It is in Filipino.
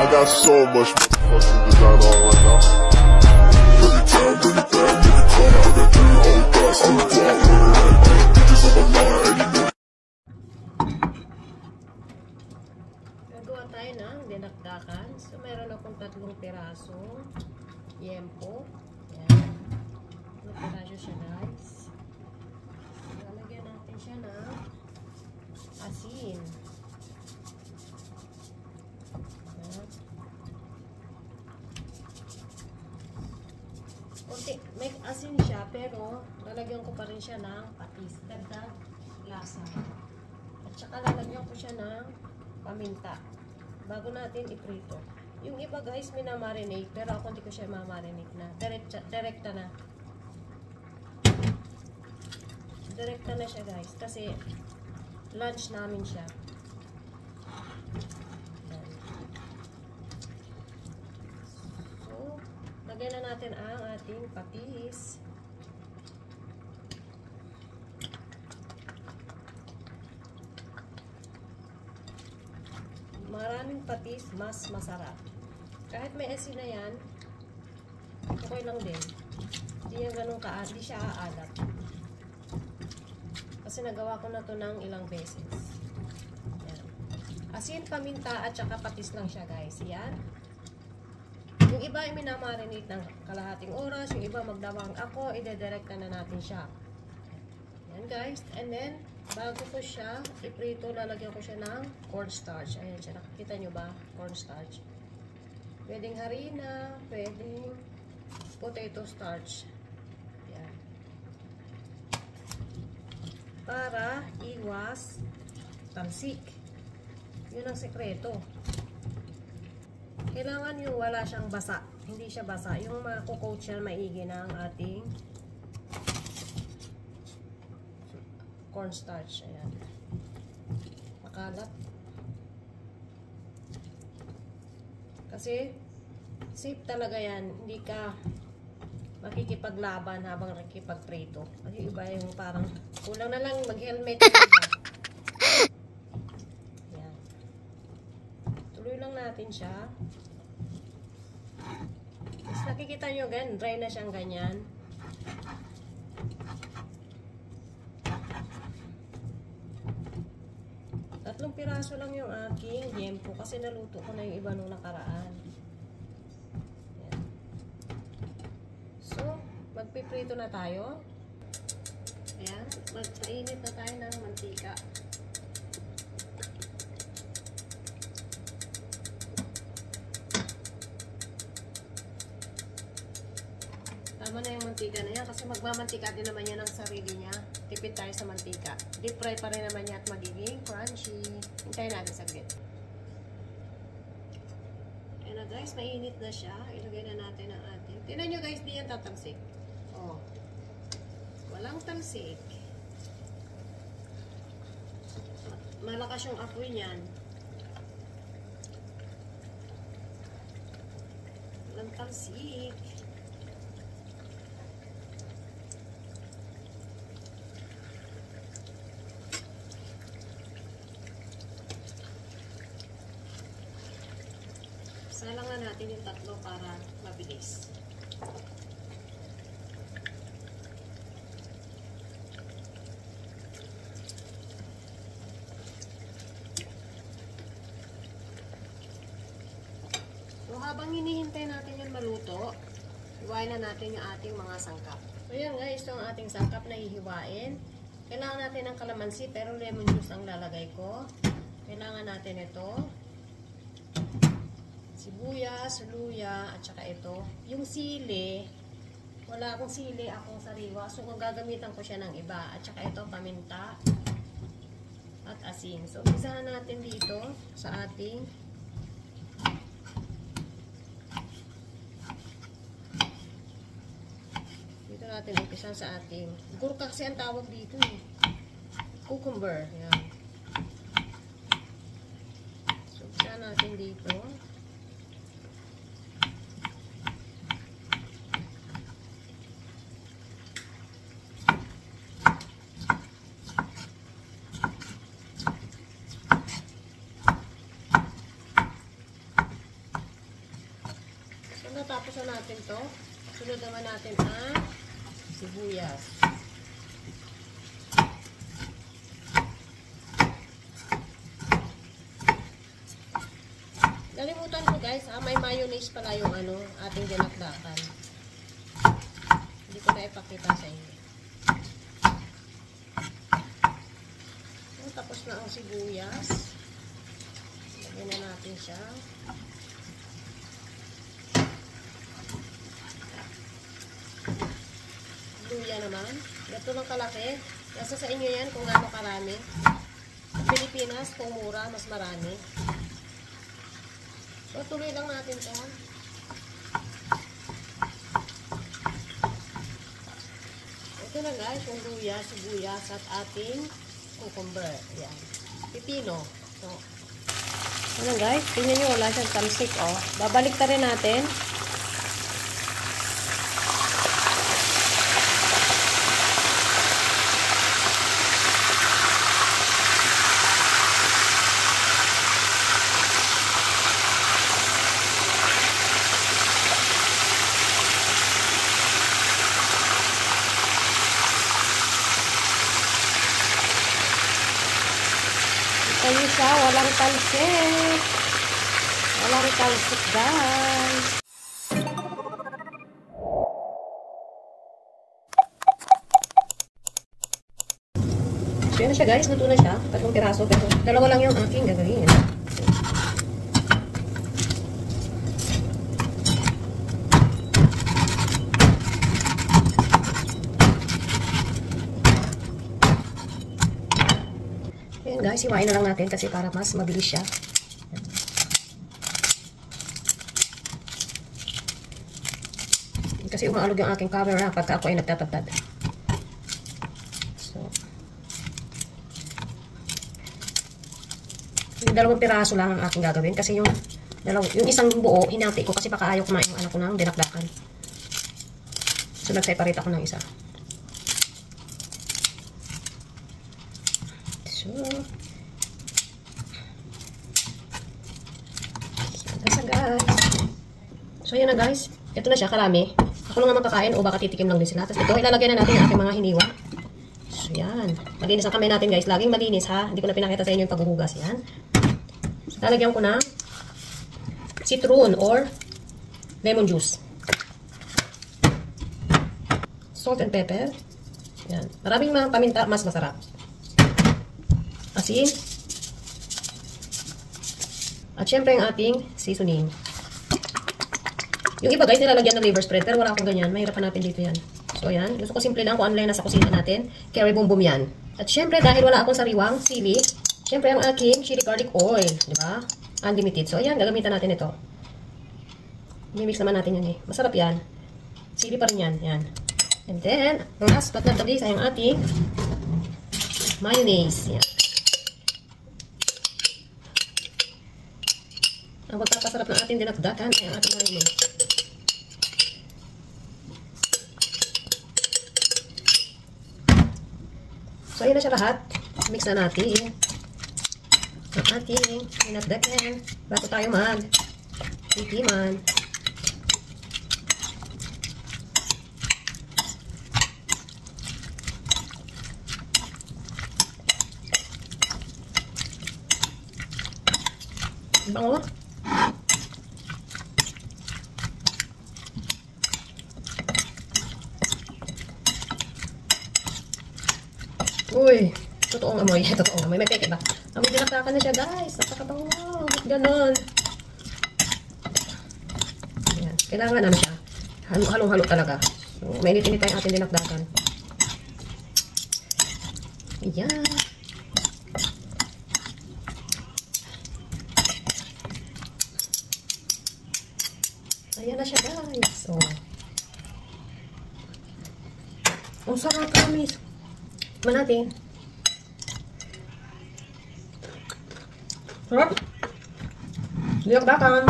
got so much fucking design on right now. Bring it down, bring it down, bring it down. Bring it down, hold fast, I'm down. Bitches on my line, and you know. Nagawa tayo ng dinakdakan. So, meron akong 3 pirasong yempo. Ayan. 3 piraso siya, guys. Lalagyan natin siya ng asin. Kunti, may asin siya, pero lalagyan ko pa rin siya ng patis. Dagdag lasa. At saka lalagyan ko siya ng paminta bago natin iprito. Yung iba guys, minamarinate, pero ako hindi ko siya mamarinate na. Direkta na. Direkta na siya guys, kasi lunch namin siya. So, lagyan na natin ang ating patis. Maraming patis, mas masarap. Kahit may asin na yan, okay lang din. Hindi yan ganun hindi siya aalat. Kasi nagawa ko na to ng ilang beses. Yan. Asin, paminta, at saka patis lang siya guys. Yan. Yung iba ay minamarinate ng kalahating oras. Yung iba magdawang ako, idedirekta na natin siya. Yan guys. And then, bago ko siya iprito, lalagyan ko siya ng cornstarch. Ayan siya. Nakikita nyo ba? Cornstarch. Pwedeng harina, pwedeng potato starch. Ayan. Para iwas tamsik. Yun ang sekreto. Kailangan yung wala siyang basa. Hindi siya basa. Yung makukoat siya maigi ng ating cornstarch. Ayan. Makalat. Kasi safe talaga yan. Hindi ka makikipaglaban habang nakikipagprito. Kasi iba yung parang kulang na lang mag-helmet. Ayan. Tuloy lang natin siya. Tapos nakikita nyo gan, dry na siyang ganyan. Tatlong piraso lang yung aking yempo kasi naluto ko na yung iba nung nakaraan. Yan. So, magpiprito na tayo. Ayan, magpainit na tayo ng mantika. Tama na yung mantika na yan kasi magmamantika din naman yan ng sarili niya. Tipid tayo sa mantika. Deep fry pa rin naman niya at magiging crunchy. Hintayin natin saglit. Ayan na guys, mainit na siya. Ilagay na natin ang ating. Tingnan nyo guys, di yan tatalsik. Oh. Walang talsik. Malakas yung apoy niyan. Walang talsik. Salang na natin yung 3 para mabilis. So, habang hinihintay natin yung maluto, hiwain na natin yung ating mga sangkap. So, yan guys, ito ang ating sangkap na hihiwain. Kailangan natin ng kalamansi, pero lemon juice ang lalagay ko. Kailangan natin ito. Sibuyas, luya, at saka ito. Yung sili, wala akong sili, akong sariwa. So, gagamitan ko siya ng iba. At saka ito, paminta at asin. So, umpisahan natin dito sa ating natin umpisahan sa ating gurka kasi ang tawag dito eh. Cucumber. Yan. So, umpisahan natin dito. matapos na natin to, sunod naman natin ang sibuyas. Nalimutan ko guys, may mayonnaise pala yung ating dinakdakan. Hindi ko na ipakita sa inyo. Tapos na ang sibuyas. Lagyan na natin siya. Luya naman. Gato lang kalaki. Nasa sa inyo yan kung gaano karami. Sa Pilipinas, kung mura, mas marami. So, tuloy lang natin ito. Ito na guys, yung luya, sibuyas at ating cucumber. Yan. Pipino. So, ano guys, tingnan nyo, wala siyang tamsik, oh. Babalik ta rin natin. Kayo siya, walang talsik. Walang talsik, guys. So, yan na siya, guys. Luto na siya. 3 piraso. Pero dalawa lang yung aking gagawin. Ayan guys, hiwain na lang natin kasi para mas mabilis siya. Kasi umaalog yung aking camera pagka ako ay nagtatagtad. So, yung 2 piraso lang ang aking gagawin kasi yung isang buo, hinati ko kasi baka ayaw kumain yung anak ko ng dinakdakan. So, nag-separate ako ng isa. So, ayan na guys. Ito na siya, karami. Ako lang naman kakain o baka titikim lang din sila. Tapos ito, ilalagyan na natin ang aking mga hiniwa. So, yan. Malinis ang kamay natin guys. Laging malinis ha. Hindi ko na pinakita sa inyo yung paghuhugas. Yan. So, lalagyan ko na citron or lemon juice. Salt and pepper. Yan. Maraming mga paminta, mas masarap. Asin. At syempre ang ating seasoning. Yung iba guys, nilalagyan ng liver spread. Pero wala akong ganyan. Mahirap hanapin dito yan. So yan. Gusto ko simple lang kung ano lang nasa kusina natin. Curry boom boom yan. At syempre dahil wala akong sariwang sili, syempre ang aking chili garlic oil. Diba? Unlimited. So yan, gagamitan natin ito. I-mix naman natin yan eh. Masarap yan. Sili pa rin yan. Yan. And then, last but not least ay ang ating mayonnaise. Yan. Ang magpapasarap ng ating dinakdakan ay ang ating mayonnaise. So, ayan na siya lahat. Mix na natin ang ating dinakdakan bago tayo mag-tikiman. Bango. Uy, totoong amoy. Totoong amoy. May peke ba? Amoy dinakdakan na siya, guys. Napakabango. Ganon. Ayan. Kailangan ano siya. Halong-halo talaga. So, mainit-init tayo ating dinakdakan. Ayan. Ayan na siya, guys. So, ang sarap kami. Tikman natin. Sarap. Dinakdakan.